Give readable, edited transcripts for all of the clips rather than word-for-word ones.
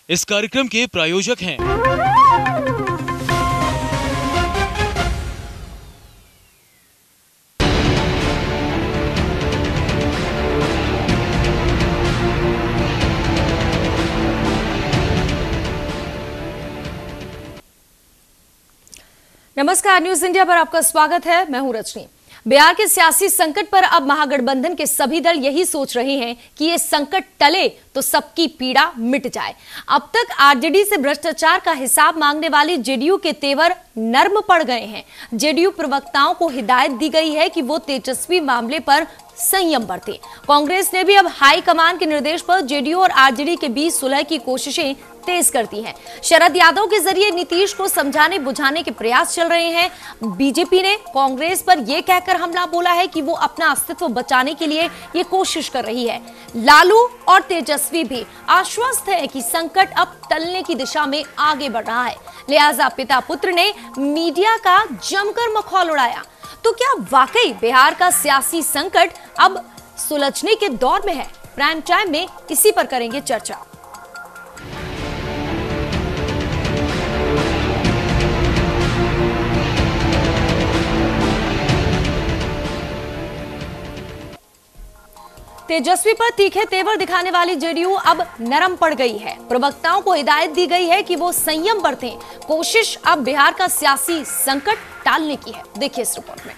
इस कार्यक्रम के प्रायोजक हैं नमस्कार, न्यूज इंडिया पर आपका स्वागत है। मैं हूं रजनी। बिहार के सियासी संकट पर अब महागठबंधन के सभी दल यही सोच रहे हैं कि ये संकट टले तो सबकी पीड़ा मिट जाए। अब तक आरजेडी से भ्रष्टाचार का हिसाब मांगने वाली जेडीयू के तेवर नर्म पड़ गए हैं। जेडीयू प्रवक्ताओं को हिदायत दी गई है कि वो तेजस्वी मामले पर संयम बरते। कांग्रेस ने भी अब हाईकमान के निर्देश पर जेडीयू और आरजेडी के बीच सुलह की कोशिशें तेज कर दी हैं। शरद यादव के जरिए नीतीश को समझाने बुझाने के प्रयास चल रहे हैं। बीजेपी ने कांग्रेस पर यह कहकर हमला बोला है कि वो अपना अस्तित्व बचाने के लिए ये कोशिश कर रही है। लालू और तेजस्वी भी आश्वस्त है कि संकट अब टलने की दिशा में आगे बढ़ रहा है। लिहाजा पिता पुत्र ने मीडिया का जमकर मखौल उड़ाया। तो क्या वाकई बिहार का सियासी संकट अब सुलझने के दौर में है? प्राइम टाइम में इसी पर करेंगे चर्चा। तेजस्वी पर तीखे तेवर दिखाने वाली जेडीयू अब नरम पड़ गई है। प्रवक्ताओं को हिदायत दी गई है कि वो संयम बरतें। कोशिश अब बिहार का सियासी संकट टालने की है। देखिए इस रिपोर्ट में।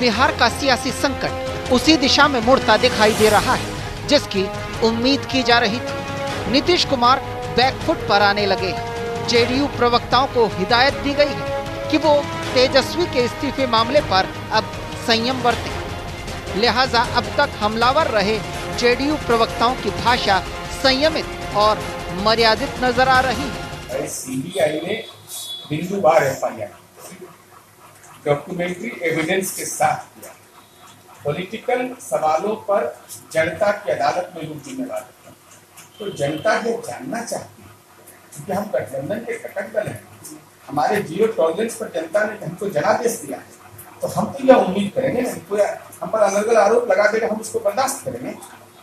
बिहार का सियासी संकट उसी दिशा में मुड़ता दिखाई दे रहा है जिसकी उम्मीद की जा रही थी। नीतीश कुमार बैकफुट पर आने लगे हैं। जेडीयू प्रवक्ताओं को हिदायत दी गई है कि वो तेजस्वी के इस्तीफे मामले पर अब संयम बरतें। लिहाजा अब तक हमलावर रहे जेडीयू प्रवक्ताओं की भाषा संयमित और मर्यादित नजर आ रही है। सीबीआई ने बिंदुवार एफआईआर डॉक्यूमेंट्री एविडेंस के साथ किया। पॉलिटिकल सवालों पर जनता की अदालत में लोग जिम्मेदार है। तो जनता जो जानना चाहती है, क्योंकि हम गठबंधन के कटक दल हैं, हमारे जीरो टॉलरेंस पर जनता ने हमको जनादेश दिया है, तो हम तो यह उम्मीद करेंगे हम पर अलग अलग आरोप लगा देगा, हम उसको बर्दाश्त करेंगे।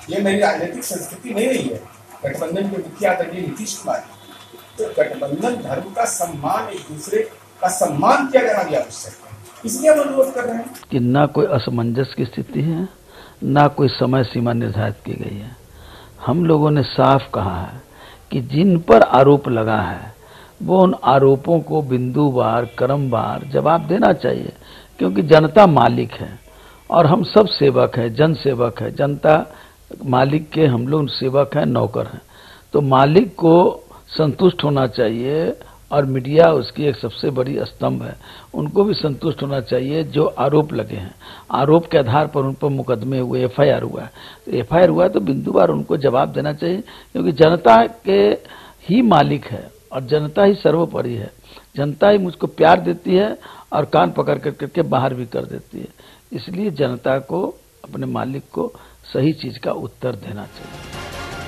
ये मेरी राजनीतिक संस्कृति नहीं रही है। गठबंधन के मुखिया आदरणीय नीतीश कुमार, तो गठबंधन धर्म का सम्मान, एक दूसरे का सम्मान किया जाना भी आवश्यक है। इसलिए हम अनुरोध कर रहे हैं कि ना कोई असमंजस की स्थिति है, ना कोई समय सीमा निर्धारित की गई है। हम लोगों ने साफ कहा है कि जिन पर आरोप लगा है वो उन आरोपों को बिंदुवार क्रमवार जवाब देना चाहिए, क्योंकि जनता मालिक है और हम सब सेवक हैं, जन सेवक है। जनता मालिक के, हम लोग सेवक हैं, नौकर हैं। तो मालिक को संतुष्ट होना चाहिए और मीडिया उसकी एक सबसे बड़ी स्तंभ है। उनको भी संतुष्ट होना चाहिए जो आरोप लगे हैं। आरोप के आधार पर उन पर मुकदमे हुए, एफआईआर हुआ है। तो एफआईआर हुआ है तो बिंदुवार उनको जवाब देना चाहिए, क्योंकि जनता के ही मालिक है और जनता ही सर्वोपरि है। जनता ही मुझको प्यार देती है और कान पकड़ करके बाहर भी कर देती है। इसलिए जनता को, अपने मालिक को सही चीज का उत्तर देना चाहिए।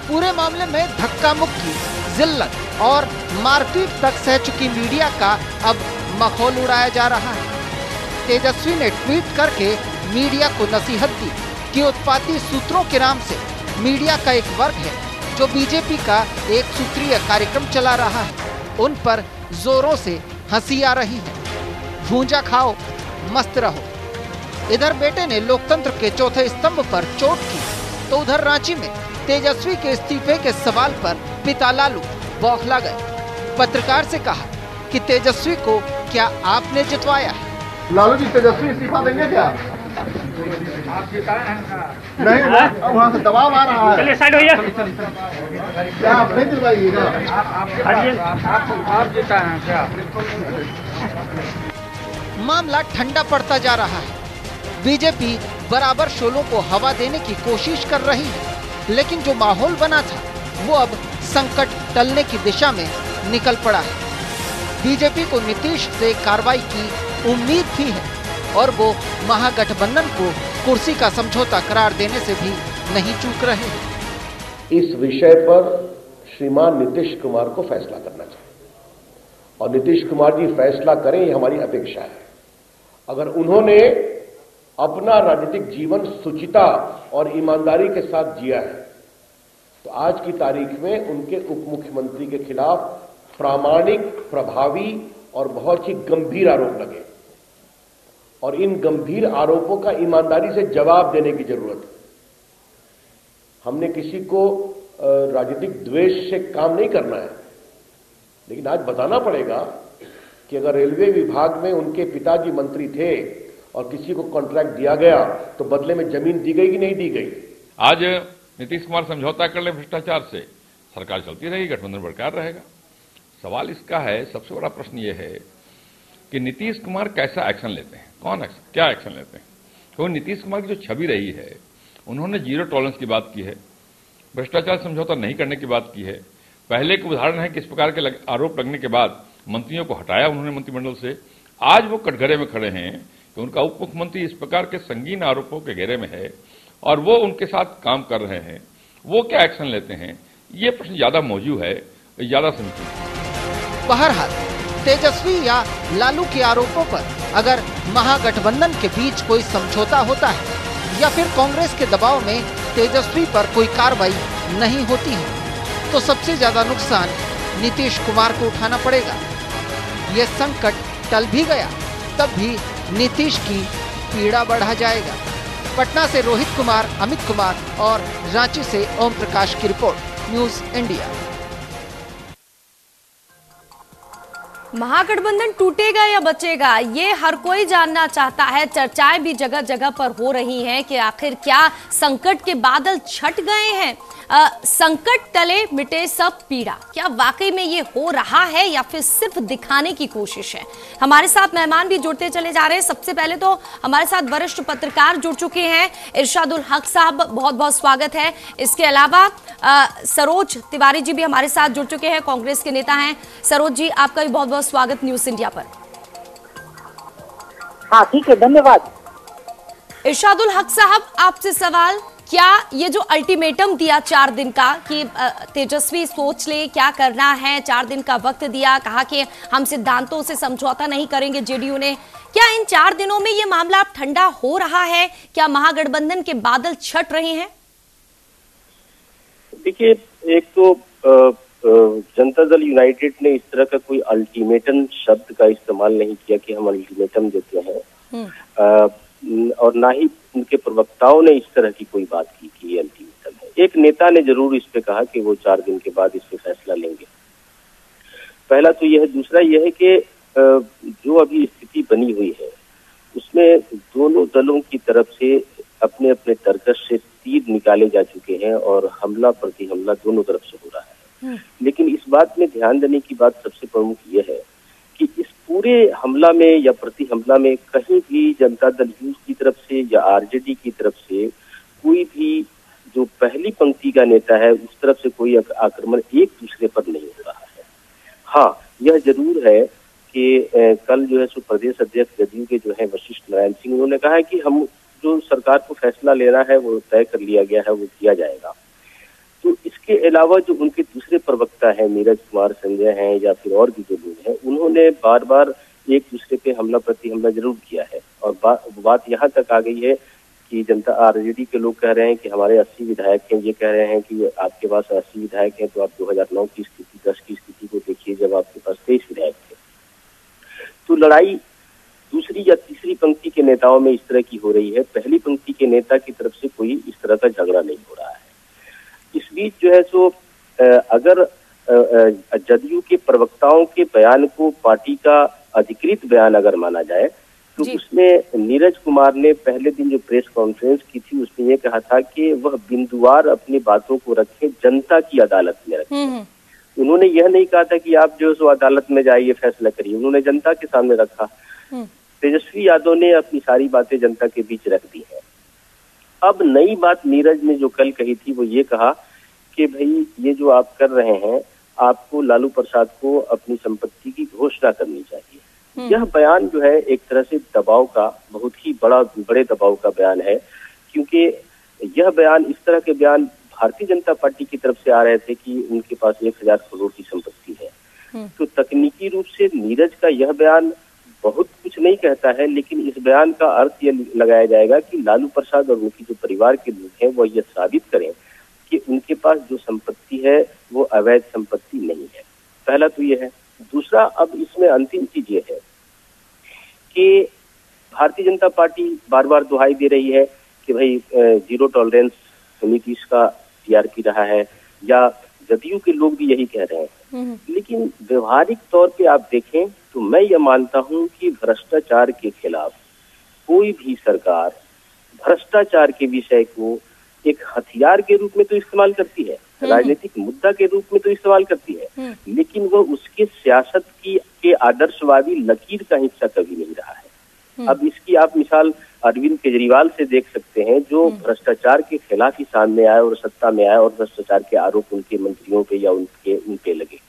पूरे मामले में धक्का मुक्की, जिल्लत और मारपीट तक सह चुकी मीडिया का अब मखौल उड़ाया जा रहा है। तेजस्वी ने ट्वीट करके मीडिया को नसीहत दी कि उत्पाती सूत्रों के नाम से मीडिया का एक वर्ग है जो बीजेपी का एक सूत्रीय कार्यक्रम चला रहा है। उन पर जोरों से हंसी आ रही है। भूंजा खाओ, मस्त रहो। इधर बेटे ने लोकतंत्र के चौथे स्तंभ पर चोट की, तो उधर रांची में तेजस्वी के इस्तीफे के सवाल पर पिता लालू बौखला गए। पत्रकार से कहा कि तेजस्वी को क्या आपने जितवाया है? लालू जी, तेजस्वी इस्तीफा देंगे क्या? आप जिताए हैं नहीं, वहाँ से दबाव आ रहा है। चलिए साइड होइए। क्या आप नहीं दिलवाइएगा? आप जिताए हैं क्या? मामला ठंडा पड़ता जा रहा है। बीजेपी बराबर शोलों को हवा देने की कोशिश कर रही है, लेकिन जो माहौल बना था वो अब संकट टलने की दिशा में निकल पड़ा है। बीजेपी को नीतीश से कार्रवाई की उम्मीद भी है और वो महागठबंधन को कुर्सी का समझौता करार देने से भी नहीं चूक रहे। इस विषय पर श्रीमान नीतीश कुमार को फैसला करना चाहिए और नीतीश कुमार जी फैसला करें, ये हमारी अपेक्षा है। अगर उन्होंने अपना राजनीतिक जीवन शुचिता और ईमानदारी के साथ जिया है तो आज की तारीख में उनके उप मुख्यमंत्री के खिलाफ प्रामाणिक, प्रभावी और बहुत ही गंभीर आरोप लगे और इन गंभीर आरोपों का ईमानदारी से जवाब देने की जरूरत है। हमने किसी को राजनीतिक द्वेष से काम नहीं करना है, लेकिन आज बताना पड़ेगा कि अगर रेलवे विभाग में उनके पिताजी मंत्री थे और किसी को कॉन्ट्रैक्ट दिया गया तो बदले में जमीन दी गई कि नहीं दी गई। आज नीतीश कुमार समझौता कर ले भ्रष्टाचार से, सरकार चलती रहेगी, गठबंधन बरकरार रहेगा। सवाल इसका है, सबसे बड़ा प्रश्न यह है कि नीतीश कुमार कैसा एक्शन लेते हैं, कौन एक्शन, क्या एक्शन लेते हैं। क्योंकि नीतीश कुमार की जो छवि रही है, उन्होंने जीरो टॉलरेंस की बात की है, भ्रष्टाचार समझौता नहीं करने की बात की है। पहले एक उदाहरण है कि इस प्रकार के आरोप लगने के बाद मंत्रियों को हटाया उन्होंने मंत्रिमंडल से। आज वो कटघरे में खड़े हैं कि उनका उप मुख्यमंत्री इस प्रकार के संगीन आरोपों के घेरे में है और वो उनके साथ काम कर रहे हैं, वो क्या एक्शन लेते हैं, ये प्रश्न ज्यादा मौजूद है, ज्यादा समीचीन है। बहरहाल तेजस्वी या लालू के आरोपों पर अगर महागठबंधन के बीच कोई समझौता होता है या फिर कांग्रेस के दबाव में तेजस्वी पर कोई कार्रवाई नहीं होती है तो सबसे ज्यादा नुकसान नीतीश कुमार को उठाना पड़ेगा। ये संकट टल भी गया तब भी नीतीश की पीड़ा बढ़ा जाएगा। पटना से रोहित कुमार, अमित कुमार और रांची से ओम प्रकाश की रिपोर्ट, न्यूज इंडिया। महागठबंधन टूटेगा या बचेगा, ये हर कोई जानना चाहता है। चर्चाएं भी जगह जगह पर हो रही हैं कि आखिर क्या संकट के बादल छट गए हैं, संकट टले मिटे सब पीड़ा। क्या वाकई में ये हो रहा है या फिर सिर्फ दिखाने की कोशिश है। हमारे साथ मेहमान भी जुड़ते चले जा रहे हैं। सबसे पहले तो हमारे साथ वरिष्ठ पत्रकार जुड़ चुके हैं, इरशादुल हक साहब, बहुत बहुत स्वागत है। इसके अलावा सरोज तिवारी जी भी हमारे साथ जुड़ चुके हैं, कांग्रेस के नेता हैं। सरोज जी, आपका भी बहुत बहुत स्वागत न्यूज इंडिया पर। हाँ ठीक है, धन्यवाद। इरशादुल हक साहब, आपसे सवाल, क्या ये जो अल्टीमेटम दिया 4 दिन का कि तेजस्वी सोच ले क्या करना है, 4 दिन का वक्त दिया, कहा कि हम सिद्धांतों से समझौता नहीं करेंगे जेडीयू ने, क्या इन 4 दिनों में ये मामला अब ठंडा हो रहा है? क्या महागठबंधन के बादल छट रहे हैं? देखिए, एक तो जनता दल यूनाइटेड ने इस तरह का कोई अल्टीमेटम शब्द का इस्तेमाल नहीं किया कि हम अल्टीमेटम देते हैं, और ना ही उनके प्रवक्ताओं ने इस तरह की कोई बात की कि ये अल्टीमेटम है। एक नेता ने जरूर इस पे कहा कि वो 4 दिन के बाद इस पे फैसला लेंगे। पहला तो यह, दूसरा यह है कि जो अभी स्थिति बनी हुई है उसमें दोनों दलों की तरफ से अपने अपने तर्कश से तीर निकाले जा चुके हैं और हमला प्रति हमला दोनों तरफ से हो रहा है। लेकिन इस बात में ध्यान देने की बात सबसे प्रमुख यह है कि इस पूरे हमला में या प्रति हमला में कहीं भी जनता दल यूथ की तरफ से या आरजेडी की तरफ से कोई भी जो पहली पंक्ति का नेता है उस तरफ से कोई आक्रमण एक दूसरे पर नहीं हो रहा है। हाँ, यह जरूर है कि कल जो है सो प्रदेश अध्यक्ष जदयू के जो है वशिष्ठ नारायण सिंह, उन्होंने कहा है कि हम जो सरकार को फैसला लेना है वो तय कर लिया गया है, वो किया जाएगा। तो इसके अलावा जो उनके दूसरे प्रवक्ता हैं, नीरज कुमार, संजय हैं या फिर और भी जो लोग हैं, उन्होंने बार बार एक दूसरे पे हमला प्रति हमला जरूर किया है। और बात यहाँ तक आ गई है कि जनता आरजेडी के लोग कह रहे हैं कि हमारे 80 विधायक हैं, ये कह रहे हैं कि आपके पास 80 विधायक हैं तो आप 2009 की स्थिति, 10 की स्थिति को देखिए जब आपके पास 23 विधायक थे। तो लड़ाई दूसरी या तीसरी पंक्ति के नेताओं में इस तरह की हो रही है, पहली पंक्ति के नेता की तरफ से कोई इस तरह का झगड़ा नहीं हो रहा है। इस बीच जो है सो अगर जदयू के प्रवक्ताओं के बयान को पार्टी का अधिकृत बयान अगर माना जाए तो उसमें नीरज कुमार ने पहले दिन जो प्रेस कॉन्फ्रेंस की थी उसमें ये कहा था कि वह बिंदुवार अपनी बातों को रखें, जनता की अदालत में रखें। उन्होंने यह नहीं कहा था कि आप जो सो अदालत में जाइए फैसला करिए, उन्होंने जनता के सामने रखा। तेजस्वी यादव ने अपनी सारी बातें जनता के बीच रख दी है। अब नई बात नीरज ने जो कल कही थी वो ये कहा कि भाई ये जो आप कर रहे हैं, आपको लालू प्रसाद को अपनी संपत्ति की घोषणा करनी चाहिए। यह बयान जो है एक तरह से दबाव का, बहुत ही बड़े दबाव का बयान है, क्योंकि यह बयान, इस तरह के बयान भारतीय जनता पार्टी की तरफ से आ रहे थे कि उनके पास 1000 करोड़ की संपत्ति है। तो तकनीकी रूप से नीरज का यह बयान बहुत कुछ नहीं कहता है, लेकिन इस बयान का अर्थ ये लगाया जाएगा कि लालू प्रसाद और उनकी जो परिवार के लोग हैं वो ये साबित करें कि उनके पास जो संपत्ति है वो अवैध संपत्ति नहीं है। पहला तो ये है। दूसरा, अब इसमें अंतिम चीज ये है कि भारतीय जनता पार्टी बार बार दुहाई दे रही है कि भाई जीरो टॉलरेंस नीतीश का टीआरपी रहा है, या जदयू के लोग भी यही कह रहे हैं। लेकिन व्यवहारिक तौर पे आप देखें तो मैं ये मानता हूं कि भ्रष्टाचार के खिलाफ कोई भी सरकार भ्रष्टाचार के विषय को एक हथियार के रूप में तो इस्तेमाल करती है, राजनीतिक मुद्दा के रूप में तो इस्तेमाल करती है, लेकिन वो उसके सियासत की के आदर्शवादी लकीर का हिस्सा कभी नहीं रहा है। अब इसकी आप मिसाल अरविंद केजरीवाल से देख सकते हैं, जो भ्रष्टाचार के खिलाफ ही सामने आए और सत्ता में आए और भ्रष्टाचार के आरोप उनके मंत्रियों पे या उनके लगे।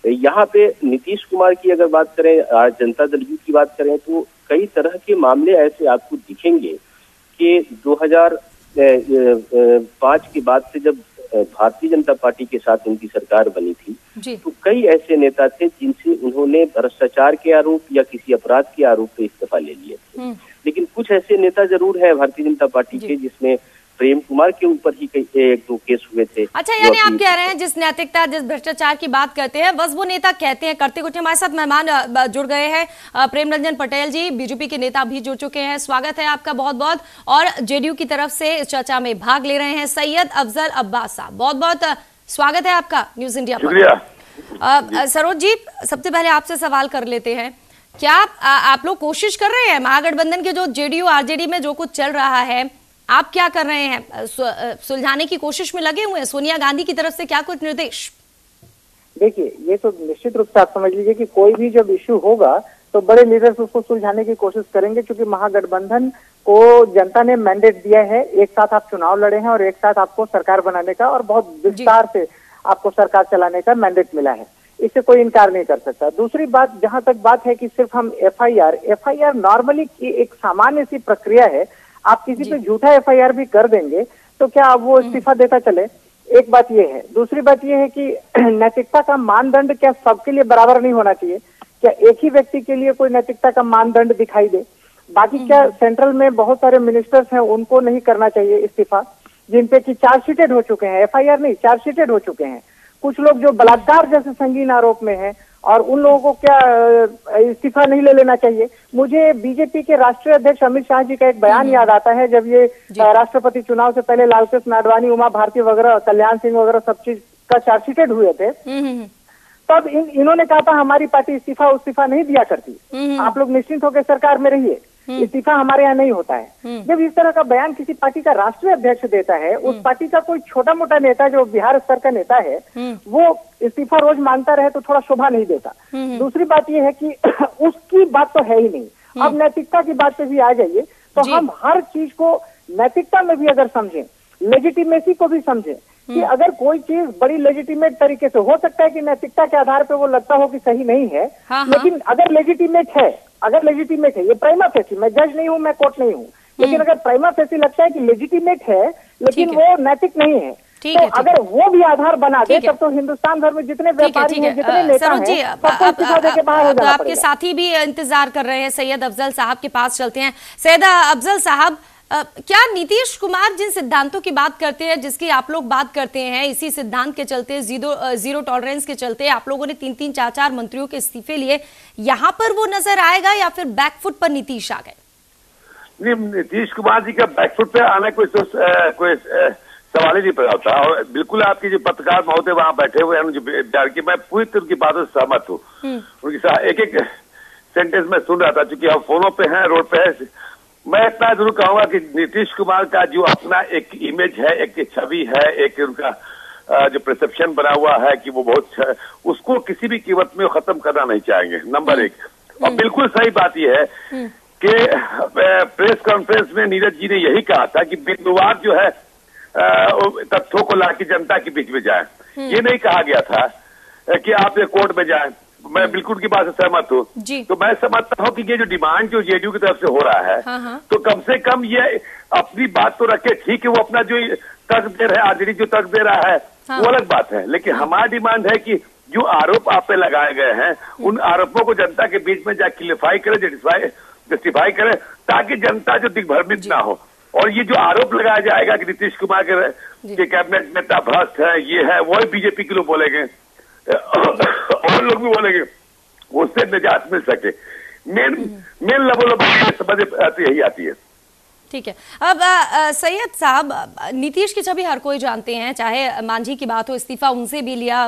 यहाँ पे नीतीश कुमार की अगर बात करें, आज जनता दल यू की बात करें, तो कई तरह के मामले ऐसे आपको दिखेंगे कि 2005 के बाद से जब भारतीय जनता पार्टी के साथ उनकी सरकार बनी थी तो कई ऐसे नेता थे जिनसे उन्होंने भ्रष्टाचार के आरोप या किसी अपराध के आरोप पे इस्तीफा ले लिए थे। लेकिन कुछ ऐसे नेता जरूर है भारतीय जनता पार्टी के जिसमें प्रेम कुमार के ऊपर ही एक दो केस हुए थे। अच्छा, यानी आप कह रहे हैं जिस नैतिकता, जिस भ्रष्टाचार की बात करते हैं बस वो नेता कहते हैं, करते कुछ। हमारे साथ मेहमान जुड़ गए हैं, प्रेम रंजन पटेल जी, बीजेपी के नेता भी जुड़ चुके हैं। स्वागत है आपका बहुत बहुत। और जेडीयू की तरफ से इस चर्चा में भाग ले रहे हैं सैयद अफजल अब्बास साहब, बहुत बहुत स्वागत है आपका न्यूज इंडिया पर। सरोज जी, सबसे पहले आपसे सवाल कर लेते हैं, क्या आप लोग कोशिश कर रहे हैं महागठबंधन के जो जेडीयू आरजेडी में जो कुछ चल रहा है, आप क्या कर रहे हैं, सुलझाने की कोशिश में लगे हुए हैं? सोनिया गांधी की तरफ से क्या कुछ निर्देश? देखिए, ये तो निश्चित रूप से आप समझ लीजिए कि कोई भी जब इश्यू होगा तो बड़े लीडर्स उसको सुलझाने की कोशिश करेंगे, क्योंकि महागठबंधन को जनता ने मैंडेट दिया है, एक साथ आप चुनाव लड़े हैं और एक साथ आपको सरकार बनाने का और बहुत विस्तार से आपको सरकार चलाने का मैंडेट मिला है, इससे कोई इनकार नहीं कर सकता। दूसरी बात, जहां तक बात है कि सिर्फ हम एफआईआर नॉर्मली की एक सामान्य सी प्रक्रिया है, आप किसी पे झूठा एफआईआर भी कर देंगे तो क्या अब वो इस्तीफा देता चले? एक बात ये है। दूसरी बात ये है कि नैतिकता का मानदंड क्या सबके लिए बराबर नहीं होना चाहिए? क्या एक ही व्यक्ति के लिए कोई नैतिकता का मानदंड दिखाई दे? बाकी क्या सेंट्रल में बहुत सारे मिनिस्टर्स हैं, उनको नहीं करना चाहिए इस्तीफा, जिनपे की चार्जशीटेड हो चुके हैं, एफआईआर नहीं चार्जशीटेड हो चुके हैं? कुछ लोग जो बलात्कार जैसे संगीन आरोप में हैं, और उन लोगों को क्या इस्तीफा नहीं ले लेना चाहिए? मुझे बीजेपी के राष्ट्रीय अध्यक्ष अमित शाह जी का एक बयान याद आता है, जब ये राष्ट्रपति चुनाव से पहले लालकृष्ण आडवाणी, उमा भारती वगैरह, कल्याण सिंह वगैरह सब चीज का चार्जशीटेड हुए थे, तब इन्होंने कहा था हमारी पार्टी इस्तीफा नहीं दिया करती, आप लोग निश्चिंत होकर सरकार में रहिए, इस्तीफा हमारे यहाँ नहीं होता है। जब इस तरह का बयान किसी पार्टी का राष्ट्रीय अध्यक्ष देता है, उस पार्टी का कोई छोटा मोटा नेता जो बिहार स्तर का नेता है वो इस्तीफा रोज मांगता रहे तो थोड़ा शोभा नहीं देता। दूसरी बात यह है कि उसकी बात तो है ही नहीं। अब नैतिकता की बात पे भी आ जाइए तो हम हर चीज को नैतिकता में भी अगर समझें, लेजिटिमेसी को भी समझें कि अगर कोई चीज बड़ी लेजिटिमेट तरीके से हो सकता है कि नैतिकता के आधार पे वो लगता हो कि सही नहीं है, लेकिन अगर लेजिटिमेट है, ये प्राइमा फेसी, मैं जज नहीं हूं, मैं कोर्ट नहीं हूं, लेकिन अगर प्राइमा फेसी लगता है कि लेजिटिमेट है लेकिन वो नैतिक नहीं है, तो अगर वो भी आधार बना दे तब तो हिंदुस्तान भर में जितने व्यापारी हैं, जितने नेता हैं, सबको इस्तीफा देके बाहर हो जाना आपके पड़ेगा। साथी भी इंतजार कर रहे हैं, सैयद अफजल साहब के पास चलते हैं। सैयद अफजल साहब, क्या नीतीश कुमार जिन सिद्धांतों की बात करते हैं, जिसकी आप लोग बात करते हैं, इसी सिद्धांत के चलते, जीरो टॉलरेंस के चलते आप लोगों ने 3-3, 4-4 मंत्रियों के इस्तीफे लिए, यहाँ पर वो नजर आएगा या फिर बैकफुट पर नीतीश आ गए? नहीं, नीतीश कुमार जी का बैकफुट पे आने कोई सवाल ही नहीं पैदा होता। और बिल्कुल आपकी जो पत्रकार महोदय वहां बैठे हुए हैं, जो बिहार की, मैं पूरी तरह की बातों से सहमत हूँ। उनकी एक एक सेंटेंस में सुन रहा था, चूंकि हम फोनों पे हैं, रोड पे है। मैं इतना जरूर कहूंगा कि नीतीश कुमार का जो अपना एक इमेज है, एक छवि है, एक उनका जो परसेप्शन बना हुआ है कि वो बहुत, उसको किसी भी कीमत में खत्म करना नहीं चाहेंगे, नंबर एक। और बिल्कुल सही बात यह है कि प्रेस कॉन्फ्रेंस में नीरज जी ने यही कहा था कि बिंदुवार जो है तथ्यों को लाके जनता के बीच में जाए। ये नहीं कहा गया था कि आप ये कोर्ट में जाएं। मैं बिल्कुल उनकी बात से सहमत हूँ। तो मैं समझता हूँ कि ये जो डिमांड जो जेडीयू की तरफ से हो रहा है, तो कम से कम ये अपनी बात तो रखे, ठीक है, वो अपना जो तर्क दे रहा है, आरजेडी जो तर्क दे रहा है वो अलग बात है, लेकिन हमारी डिमांड है कि जो आरोप आप पे लगाए गए हैं उन आरोपों को जनता के बीच में जाकर क्लियरिफाई करे, जस्टिफाई करे, ताकि जनता जो दिग्भ्रमित ना हो। और ये जो आरोप लगाया जाएगा कि नीतीश कुमार के कैबिनेट में भ्रष्ट है, ये है, वही बीजेपी के लोग बोलेंगे और लोग भी बोलेंगे, उससे निजात मिल सके। मेन लेवल समझ यही आती है। ठीक है। अब सैयद साहब, नीतीश की छवि हर कोई जानते हैं, चाहे मांझी की बात हो, इस्तीफा उनसे भी लिया,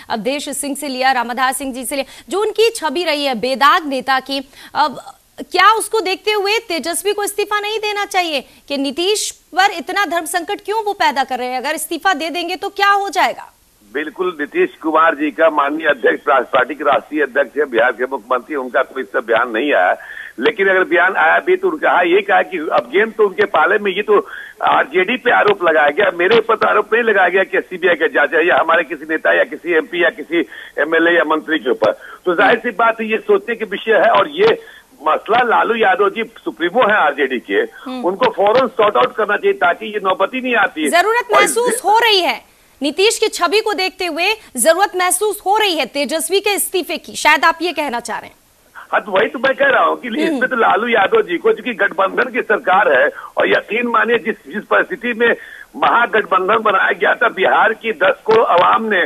अवधेश सिंह से लिया, रामाधार सिंह जी से लिया, जो उनकी छवि रही है बेदाग नेता की, अब क्या उसको देखते हुए तेजस्वी को इस्तीफा नहीं देना चाहिए? कि नीतीश पर इतना धर्म संकट क्यों वो पैदा कर रहे हैं? अगर इस्तीफा दे देंगे तो क्या हो जाएगा? बिल्कुल, नीतीश कुमार जी का माननीय अध्यक्ष, पार्टी के राष्ट्रीय अध्यक्ष है, बिहार के मुख्यमंत्री, उनका कोई इससे बयान नहीं आया। लेकिन अगर बयान आया भी तो उनका ये कहा कि अब गेंद तो उनके पाले में, ये तो आरजेडी पे आरोप लगाया गया, मेरे ऊपर तो आरोप नहीं लगाया गया कि सीबीआई का जांच है या हमारे किसी नेता या किसी एमपी या किसी एमएलए या मंत्री के ऊपर। तो जाहिर सी बात ये सोचने की विषय है। और ये मसला लालू यादव जी सुप्रीमो है आरजेडी के, उनको फौरन सॉर्ट आउट करना चाहिए ताकि ये नौबती नहीं आती है। जरूरत महसूस हो रही है, नीतीश की छवि को देखते हुए जरूरत महसूस हो रही है तेजस्वी के इस्तीफे की, शायद आप ये कहना चाह रहे हैं। हाँ, तो वही तो मैं कह रहा हूँ कि इसमें तो लालू यादव जी को, जो कि गठबंधन की सरकार है, और यकीन मानिए जिस परिस्थिति में महागठबंधन बनाया गया था, बिहार की 10 करोड़ आवाम ने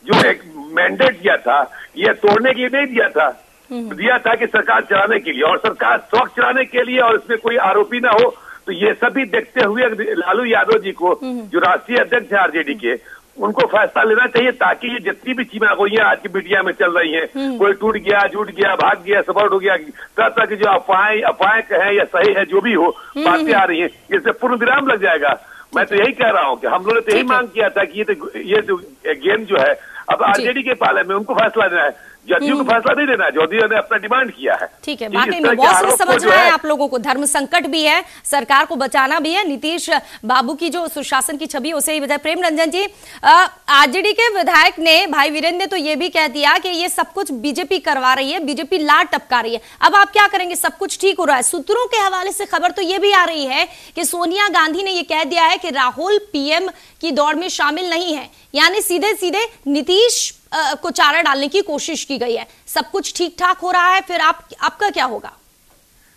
जो एक मैंडेट दिया था, ये तोड़ने के लिए नहीं दिया था, दिया था कि सरकार चलाने के लिए, और सरकार स्वच्छ चलाने के लिए, और इसमें कोई आरोपी ना हो। तो ये सभी देखते हुए लालू यादव जी को, जो राष्ट्रीय अध्यक्ष है आरजेडी के, उनको फैसला लेना चाहिए ताकि ये जितनी भी चीमागोइयां आज की मीडिया में चल रही हैं, कोई टूट गया, जुट गया, भाग गया, सबर्ट हो गया, तरह तरह की जो अफवाहें कहें या सही है, जो भी हो बातें आ रही हैं, इससे पूर्ण विराम लग जाएगा। मैं तो यही कह रहा हूँ कि हम लोगों ने तो यही मांग किया था कि ये जो गेम जो है अब आरजेडी के पाले में, उनको फैसला देना है, जदयू को फैसला नहीं देना है, जदयू ने अपना डिमांड किया है। ठीक है, वाकई में बहुत सही समझना है आप लोगों को, धर्म संकट भी है, सरकार को बचाना भी है, नीतीश बाबू की जो सुशासन की छवि उसे ही बजाय। प्रेम रंजन जी, आरजेडी के विधायक ने, भाई वीरेंद्र ने तो ये भी कह दिया कि ये सब कुछ बीजेपी करवा रही है, बीजेपी लाट टपका रही है। अब आप क्या करेंगे? सब कुछ ठीक हो रहा है। सूत्रों के हवाले से खबर तो ये भी आ रही है कि सोनिया गांधी ने ये कह दिया है कि राहुल पीएम की दौड़ में शामिल नहीं है, यानी सीधे सीधे नीतीश को चारा डालने की कोशिश की गई है। सब कुछ ठीक ठाक हो रहा है, फिर आपका क्या होगा?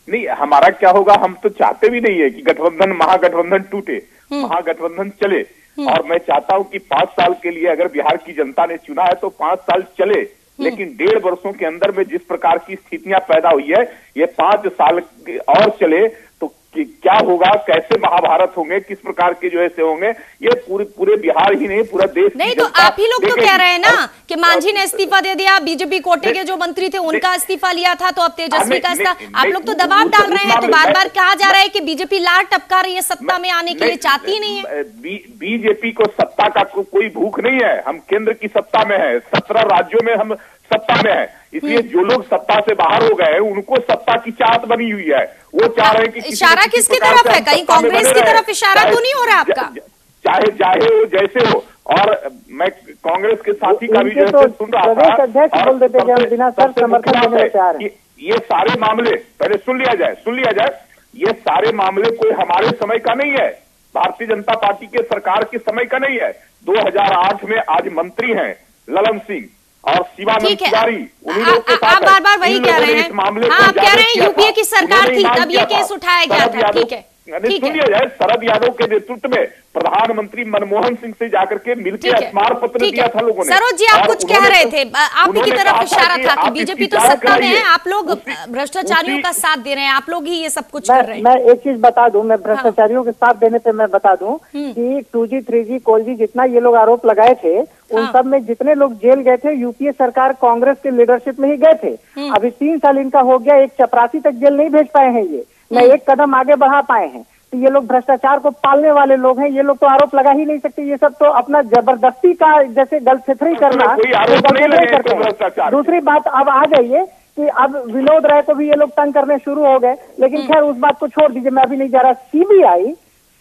नहीं, हमारा क्या होगा, हम तो चाहते भी नहीं है कि गठबंधन, महागठबंधन टूटे, महागठबंधन चले। और मैं चाहता हूं कि 5 साल के लिए अगर बिहार की जनता ने चुना है तो 5 साल चले, लेकिन 1.5 वर्षों के अंदर में जिस प्रकार की स्थितियां पैदा हुई है, ये 5 साल और चले तो क्या होगा, कैसे महाभारत होंगे, किस प्रकार के जो ऐसे होंगे, ये पूरे बिहार ही नहीं, पूरा देश नहीं। तो आप ही लोग तो कह रहे हैं ना कि मांझी ने इस्तीफा दे दिया, बीजेपी कोटे के जो मंत्री थे उनका इस्तीफा लिया था, तो अब तेजस्वी का इस्तीफा। आप लोग तो दबाव डाल रहे हैं, तो बार बार कहा जा रहा है कि बीजेपी लाट टपका रही है, सत्ता में आने के लिए चाहती ही नहीं है। बीजेपी को सत्ता का कोई भूख नहीं है, हम केंद्र की सत्ता में है, 17 राज्यों में हम सत्ता में है, इसलिए जो लोग सत्ता से बाहर हो गए उनको सत्ता की चाहत बनी हुई है। वो चाह रहे हैं कि इशारा किसकी तरफ है? कहीं कांग्रेस की तरफ इशारा तो नहीं हो रहा आपका? चाहे वो जैसे हो। और मैं कांग्रेस के साथी का भी जैसे सुन रहा था, ये सारे मामले पहले सुन लिया जाए, ये सारे मामले कोई हमारे समय का नहीं है, भारतीय जनता पार्टी के सरकार के समय का नहीं है। 2008 में आज मंत्री हैं ललन सिंह और शिवानंद तिवारी, आप बार बार वही कह रहे हैं। हाँ, आप कह रहे हैं यूपीए की सरकार थी तब ये केस उठाया गया था। ठीक है, सुन लिया जाए, शरद यादव के नेतृत्व में प्रधानमंत्री मनमोहन सिंह से जाकर के मिलकर स्मार पत्र दिया था लोगों ने। सरोज जी, आप कुछ कह रहे थे, आप ही की तरफ इशारा था कि बीजेपी तो सत्ता में है, आप लोग भ्रष्टाचारियों का साथ दे रहे हैं, आप लोग ही ये सब कुछ कर रहे हैं। मैं एक चीज बता दूं, मैं भ्रष्टाचारियों के साथ देने पे मैं बता दूं कि 2G 3G कॉलजी जितना ये लोग आरोप लगाए थे, उन सब में जितने लोग जेल गए थे यूपीए सरकार कांग्रेस के लीडरशिप में ही गए थे। अभी 3 साल इनका हो गया, एक चपरासी तक जेल नहीं भेज पाए हैं, ये न एक कदम आगे बढ़ा पाए हैं। तो ये लोग भ्रष्टाचार को पालने वाले लोग हैं, ये लोग तो आरोप लगा ही नहीं सकते। ये सब तो अपना जबरदस्ती का जैसे गलफितरी करना करते हैं। दूसरी बात अब आ गई है कि अब विनोद राय को भी ये लोग तंग करने शुरू हो गए, लेकिन खैर उस बात को छोड़ दीजिए, मैं अभी नहीं जा रहा।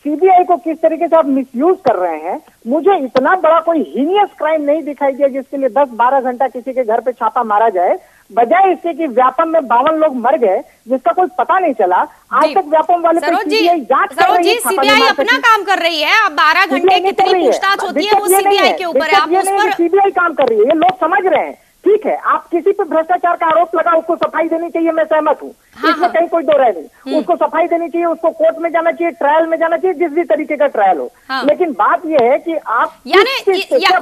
सीबीआई को किस तरीके से आप मिसयूज कर रहे हैं, मुझे इतना बड़ा कोई हीनियस क्राइम नहीं दिखाई दिया जिसके लिए 10-12 घंटा किसी के घर पे छापा मारा जाए। बजाय इसके कि व्यापम में 52 लोग मर गए जिसका कोई पता नहीं चला। आज तक व्यापम वाले सीबीआई अपना काम कर रही है। अब 12 घंटे कितनी पूछताछ होती है वो सीबीआई के ऊपर है। आप उस पर सीबीआई काम कर रही है, ये लोग समझ रहे हैं। ठीक है, आप किसी पे भ्रष्टाचार का आरोप लगा, उसको सफाई देनी चाहिए, मैं सहमत हूँ। इसमें कहीं कोई दो राय नहीं। उसको सफाई देनी चाहिए, उसको कोर्ट में जाना चाहिए, ट्रायल में जाना चाहिए, जिस भी तरीके का ट्रायल हो। लेकिन बात यह है कि आप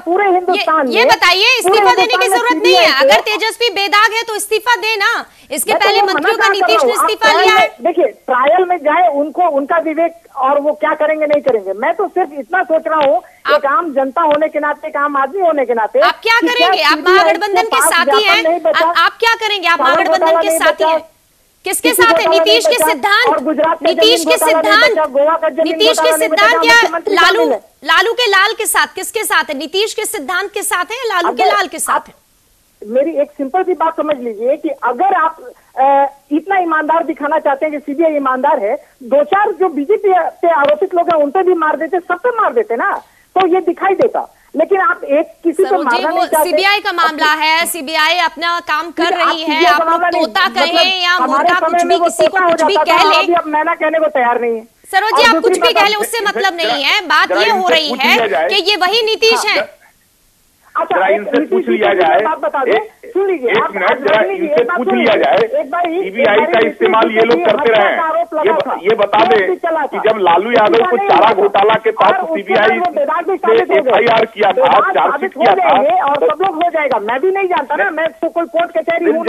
पूरे हिंदुस्तान ये बताइए, इस्तीफा देने की जरूरत नहीं है। अगर तेजस्वी बेदाग है तो इस्तीफा देना। इसके पहले मंत्रियों का नीतीश ने इस्तीफा लिया है। देखिए, ट्रायल में जाए, उनको उनका विवेक और वो क्या करेंगे नहीं करेंगे। मैं तो सिर्फ इतना सोच रहा हूँ, एक आम जनता होने के नाते, एक आम आदमी होने के नाते, आप क्या करेंगे? आप महागठबंधन के साथी हैं, आप क्या करेंगे? आप महागठबंधन के साथी हैं, किसके साथ है? नीतीश के सिद्धांत, नीतीश के सिद्धांत या लालू के लाल के साथ? किसके साथ है? नीतीश के सिद्धांत के साथ है या लालू के लाल के साथ है? मेरी एक सिंपल सी बात समझ लीजिए कि अगर आप इतना ईमानदार दिखाना चाहते हैं कि सीबीआई ईमानदार है, 2-4 जो बीजेपी पे आरोपित लोग हैं उन पे भी मार देते, सब पे मार देते ना, तो ये दिखाई देता। लेकिन आप एक किसी को मारना नहीं चाहते। सीबीआई का मामला है, सीबीआई अपना काम कर रही है। आप लोग तोता कहें या मुर्गा, कुछ भी, किसी को कुछ भी कह ले, अब मैना कहने को तैयार नहीं है। सरोज जी, आप कुछ भी कह ले, उससे मतलब नहीं है। बात ये हो रही है कि ये वही नीतीश है। जरा इनसे पूछ लिया जाए, सुन लीजिए, एक मिनट, जरा इनसे पूछ लिया जाए, सीबीआई का इस्तेमाल ये लोग करते रहे हैं। ये बता दें कि जब लालू यादव को चारा घोटाला के तहत सीबीआई ने FIR किया था, चार्जशीट किया था, और सब लोग हो जाएगा। मैं भी नहीं जानता ना, मैं तो कोई कोर्ट कचहरी हूँ।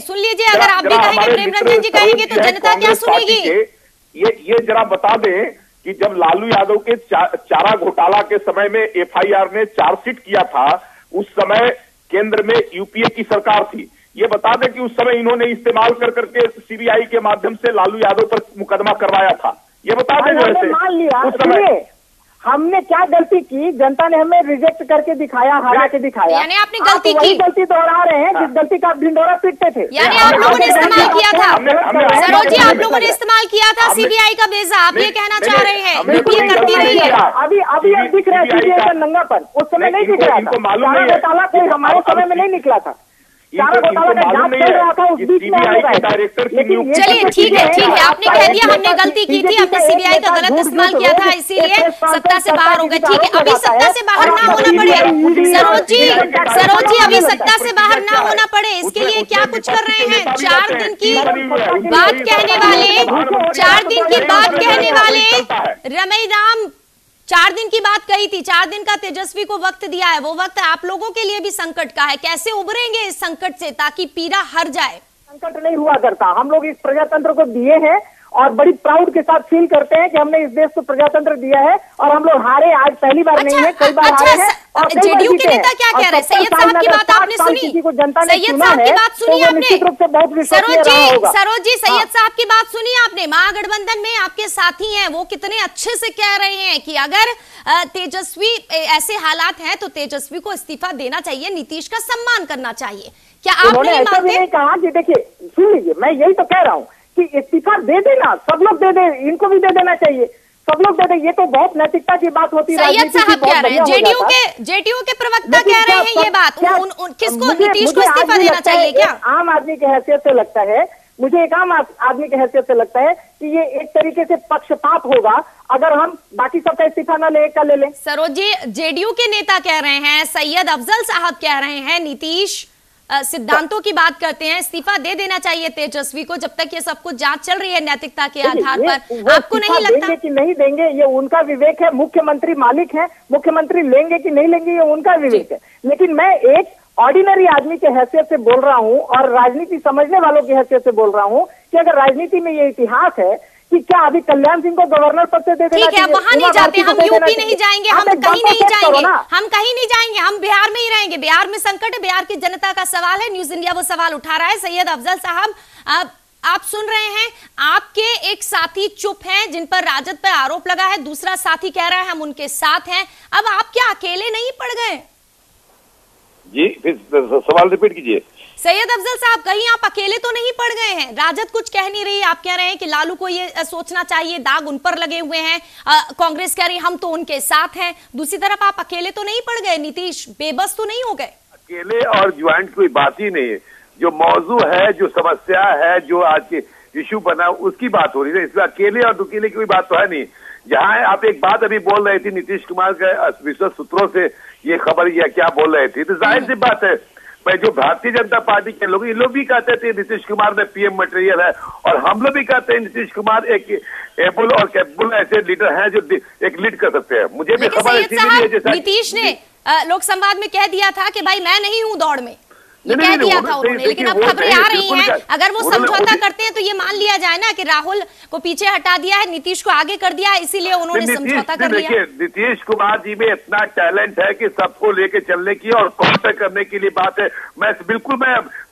सुन लीजिए, अगर आप भी कहेंगे, प्रेम रंजन जी कहेंगे, तो जनता क्या सुनेगी? ये जरा बता दें कि जब लालू यादव के चारा घोटाला के समय में FIR ने चार्जशीट किया था, उस समय केंद्र में यूपीए की सरकार थी। ये बता दें कि उस समय इन्होंने इस्तेमाल कर करके सीबीआई के माध्यम से लालू यादव पर मुकदमा करवाया था। ये बता दें वैसे मान लिया उस समय हमने क्या गलती की, जनता ने हमें रिजेक्ट करके दिखाया, हरा के दिखाया। यानी आपने गलती की, गलती दोहरा रहे हैं जिस गलती का आप ढिंढोरा पीटते थे। यानी आप लोगों ने इस्तेमाल किया था। सरोज जी, आप लोगों ने इस्तेमाल किया था सीबीआई का बेजा, आप ये कहना चाह रहे हैं? यूपीए करती रही है। अभी दिख रहा है सीबीआई का नंगापन, उस समय नहीं दिख रहा था। चारा घोटाला कोई हमारे समय में नहीं निकला था। चारा घोटाला का जांच चल रहा था, उस बीच में चलिए ठीक है, आपने कह दिया हमने गलती की थी, हमने सीबीआई का गलत इस्तेमाल किया था, इसीलिए सत्ता से बाहर हो गए। ठीक है, अभी सत्ता से बाहर ना होना पड़े, सरोज जी अभी सत्ता से बाहर ना होना पड़े, इसके लिए क्या कुछ कर रहे हैं? 4 दिन की बात कहने वाले रमई राम 4 दिन की बात कही थी, 4 दिन का तेजस्वी को वक्त दिया है। वो वक्त आप लोगों के लिए भी संकट का है। कैसे उभरेंगे इस संकट से ताकि पीड़ा हर जाए? संकट नहीं हुआ करता। हम लोग इस प्रजातंत्र को दिए हैं और बड़ी प्राउड के साथ फील करते हैं कि हमने इस देश को प्रजातंत्र दिया है और हम लोग हारे आज पहली बार नहीं है, कई बार हारे हैं। और जेडीयू के नेता क्या कह रहे हैं? सैयद साहब की बात आपने सुनी? सैयद साहब की बात सुनी आपने? सरोज जी, सैयद साहब की बात सुनी आपने? महागठबंधन में आपके साथी हैं, वो कितने अच्छे से कह रहे हैं कि अगर तेजस्वी ऐसे हालात हैं तो तेजस्वी को इस्तीफा देना चाहिए, नीतीश का सम्मान करना चाहिए। क्या आप नहीं मानते? कहा कि देखिए, सुन लीजिए, मैं यही तो कह रहा हूँ कि इस्तीफा दे देना, सब लोग दे दे, इनको भी दे देना चाहिए, सब लोग दे दे। ये तो बहुत नैतिकता की बात होती है। सैयद साहब कह रहे हैं, जेडीयू के प्रवक्ता कह रहे हैं ये बात, किसको, नीतीश को इस्तीफा देना चाहिए क्या? आम आदमी की हैसियत से लगता है, मुझे एक आम आदमी की हैसियत से लगता है कि ये एक तरीके से पक्षपात होगा अगर हम बाकी सबका इस्तीफा न ले, ले लें। सरोज जी, जेडीयू के नेता कह रहे हैं, सैयद अफजल साहब कह रहे हैं, नीतीश सिद्धांतों की बात करते हैं, इस्तीफा दे देना चाहिए तेजस्वी को जब तक ये सब कुछ जांच चल रही है नैतिकता के आधार पर। आपको नहीं लगता? देंगे कि नहीं देंगे ये उनका विवेक है, मुख्यमंत्री मालिक है, मुख्यमंत्री लेंगे कि नहीं लेंगे ये उनका विवेक है। लेकिन मैं एक ऑर्डिनरी आदमी की हैसियत से बोल रहा हूं और राजनीति समझने वालों की हैसियत से बोल रहा हूं कि अगर राजनीति में ये इतिहास है कि क्या अभी कल्याण सिंह को गवर्नर पद से दे देना चाहिए? ठीक है, वहां नहीं जाते, हम यूपी नहीं जाएंगे, हम कहीं नहीं जाएंगे, हम कहीं नहीं जाएंगे, हम बिहार में ही रहेंगे। बिहार में संकट है, बिहार की जनता का सवाल है, न्यूज इंडिया वो सवाल उठा रहा है। सैयद अफजल साहब, आप सुन रहे हैं, आपके एक साथी चुप हैं जिन पर राजद पर आरोप लगा है, दूसरा साथी कह रहा है हम उनके साथ हैं। अब आप क्या अकेले नहीं पड़ गए? जी, फिर सवाल रिपीट कीजिए। सैयद अफजल साहब, कहीं आप अकेले तो नहीं पड़ गए हैं? राजद कुछ कह नहीं रही, आप कह रहे हैं कि लालू को ये सोचना चाहिए, दाग उन पर लगे हुए हैं, कांग्रेस कह रही हम तो उनके साथ हैं। दूसरी तरफ आप अकेले तो नहीं पड़ गए? नीतीश बेबस तो नहीं हो गए? अकेले और ज्वाइंट कोई बात ही नहीं है। जो मौजू है, जो समस्या है, जो आज के इशू बना, उसकी बात हो रही है। इसमें अकेले और दुकेले की कोई बात तो है नहीं। जहां आप एक बात अभी बोल रही थी, नीतीश कुमार के विश्वस्त सूत्रों से ये खबर या क्या बोल रहे थे, तो जाहिर सी बात है भाई, जो भारतीय जनता पार्टी के लोग, ये लोग भी कहते थे नीतीश कुमार में पीएम मटेरियल है, और हम लोग भी कहते हैं नीतीश कुमार एक एबल और कैपेबल ऐसे लीडर हैं जो एक लीड कर सकते हैं। मुझे भी खबर ऐसी मिली है जैसा नीतीश ने लोक संवाद में कह दिया था कि भाई मैं नहीं हूं दौड़ में, ये कह दिया था उन्होंने, लेकिन अब खबरें आ रही हैं अगर वो समझौता करते हैं तो ये मान लिया जाए ना कि राहुल को पीछे हटा दिया है, नीतीश को आगे कर दिया है, इसीलिए उन्होंने समझौता कर लिया। नीतीश कुमार जी में इतना टैलेंट है कि सबको लेके चलने की और काउंटर करने के लिए बात है। मैं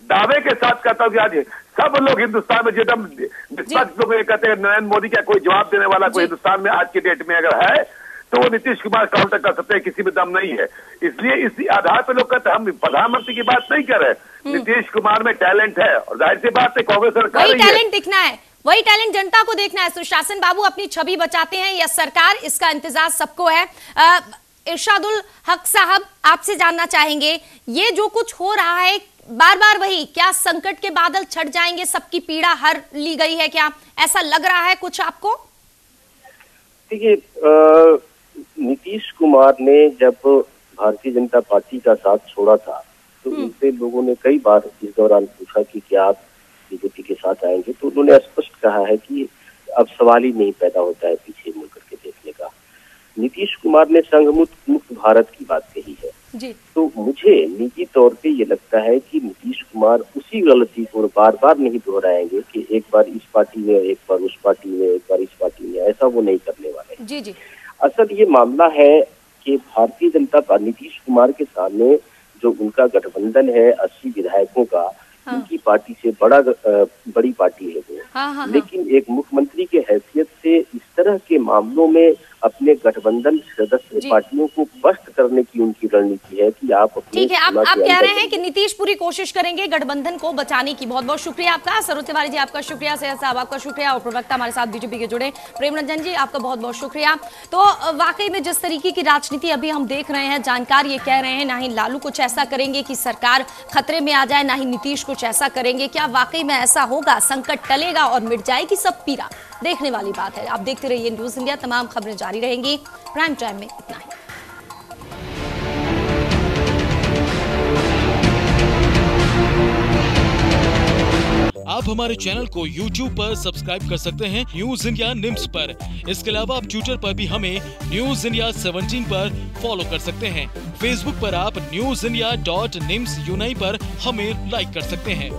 दावे के साथ कहता हूँ कि आज सब लोग हिंदुस्तान में एकदम निष्पक्ष लोग कहते हैं नरेंद्र मोदी का कोई जवाब देने वाला कोई हिंदुस्तान में आज के डेट में अगर है तो वो नीतीश कुमार काउंटर कर सकते हैं, किसी में दम नहीं है। इसलिए इसी आधार पर लोग कहते हैं हम प्रधानमंत्री की बात नहीं कर रहे, नीतीश कुमार में टैलेंट है, और जाहिर सी बात है कांग्रेस सरकार वही टैलेंट दिखना है, वही टैलेंट जनता को देखना है। सुशासन बाबू अपनी छवि बचाते हैं या सरकार, इसका इंतजार सबको है। इरशादुल हक साहब, आपसे जानना चाहेंगे, ये जो कुछ हो रहा है बार बार वही, क्या संकट के बादल छट जाएंगे, सबकी पीड़ा हर ली गई है, क्या ऐसा लग रहा है कुछ आपको? देखिए, नीतीश कुमार ने जब भारतीय जनता पार्टी का साथ छोड़ा था तो उनसे लोगों ने कई बार इस दौरान पूछा कि क्या आप बीजेपी के साथ आएंगे, तो उन्होंने स्पष्ट कहा है कि अब सवाल ही नहीं पैदा होता है पीछे मुड़ करके देखने का। नीतीश कुमार ने संघ मुक्त भारत की बात कही है जी। तो मुझे निजी तौर पे ये लगता है कि नीतीश कुमार उसी गलती को बार बार नहीं दोहराएंगे कि एक बार इस पार्टी में, एक बार उस पार्टी में, एक बार इस पार्टी में, ऐसा वो नहीं करने वाले। जी जी। असल ये मामला है कि भारतीय जनता पार्टी, नीतीश कुमार के सामने जो उनका गठबंधन है 80 विधायकों का, उनकी पार्टी से बड़ी पार्टी है वो, लेकिन एक मुख्यमंत्री के हैसियत से इस तरह के मामलों में अपने गठबंधन सदस्य पार्टियों को पस्त करने की उनकी रणनीति है कि आप ठीक है, आप कह रहे हैं कि नीतीश पूरी कोशिश करेंगे गठबंधन को बचाने की। बहुत बहुत शुक्रिया आपका सरोज तिवारी जी, आपका शुक्रिया, सैयद साहब आपका शुक्रिया, और प्रवक्ता हमारे साथ बीजेपी के जुड़े प्रेम रंजन जी, आपका बहुत बहुत शुक्रिया। तो वाकई में जिस तरीके की राजनीति अभी हम देख रहे हैं, जानकार ये कह रहे हैं ना ही लालू कुछ ऐसा करेंगे कि सरकार खतरे में आ जाए, ना ही नीतीश कुछ ऐसा करेंगे। क्या वाकई में ऐसा होगा, संकट टलेगा और मिट जाएगी सब पीड़ा? देखने वाली बात है। आप देखते रहिए न्यूज़ इंडिया, तमाम खबरें जारी रहेंगी। प्राइम टाइम में इतना ही। आप हमारे चैनल को YouTube पर सब्सक्राइब कर सकते हैं न्यूज़ इंडिया निम्स पर। इसके अलावा आप ट्विटर पर भी हमें न्यूज़ इंडिया 17 पर फॉलो कर सकते हैं। फेसबुक पर आप newsindia.nimsUnai पर हमें लाइक कर सकते हैं।